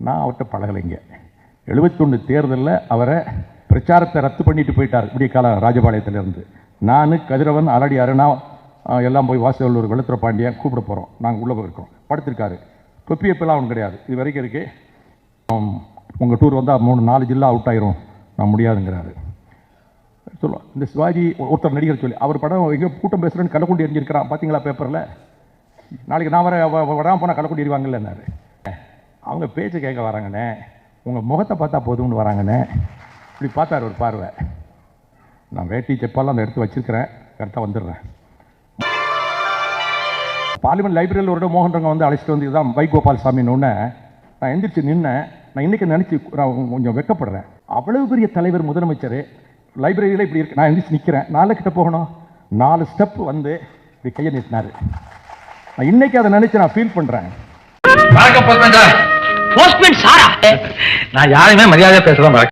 நான் அவர்கிட்ட பழகலைங்க. 71 தேர்தலில் அவரை பிரச்சாரத்தை ரத்து பண்ணிட்டு போயிட்டார் விடிய காலம் ராஜபாளையத்திலேருந்து. நான் கதிரவன் ஆல்ரெடி அருணா எல்லாம் போய் வாசவல்லூர் வெளுத்துற பாண்டியன் கூப்பிட போகிறோம். நாங்கள் உள்ளே போயிருக்கோம். படுத்திருக்காரு. தொப்பியப்பெல்லாம் அவனுக்கு கிடையாது. இது வரைக்கும் இருக்கு. உங்கள் டூர் வந்தால் 3-4 ஜில்லா அவுட் ஆயிரும், நான் முடியாதுங்கிறாரு. சொல்லுவோம். இந்த சிவாஜி ஒருத்தர் நடிகர் சொல்லி அவர் படம் எங்கே கூட்டம் பேசுகிறேன்னு கள்ளக்குண்டி எரிஞ்சிருக்கிறான் பார்த்தீங்களா பேப்பரில். நாளைக்கு நான் வராமல் போனால் கள்ளக்குண்டி எறிவாங்கல்லன்னாரு. அவங்க பேச்சு கேட்க வராங்கண்ணே, உங்கள் முகத்தை பார்த்தா போதும்னு வராங்கண்ணே. இப்படி பார்த்தார் ஒரு பார்வை. நான் வேட்டி செப்பாலாம் அந்த எடுத்து வச்சுருக்கிறேன், கரெக்டாக வந்துடுறேன். பார்லிமெண்ட் லைப்ரரியில் ஒரு மோகன்ரங்க வந்து அழைச்சிட்டு வந்து இதுதான் வைகோபால் சாமின்னு ஒன்று. நான் எந்திரிச்சு நின்னேன். நான் இன்றைக்கி நினச்சி நான் கொஞ்சம் வெட்கப்படுறேன். அவ்வளவு பெரிய தலைவர் முதலமைச்சர் லைப்ரரியில் இப்படி இருக்கு. நான் எந்திரிச்சு நிற்கிறேன். 4 கிட்ட போகணும். 4 ஸ்டெப் வந்து இப்படி கையை நீட்டினார். நான் இன்னைக்கு அதை நினைச்சு நான் ஃபீல் பண்றேன். நான் யாருமே மரியாதையா பேசலாம்.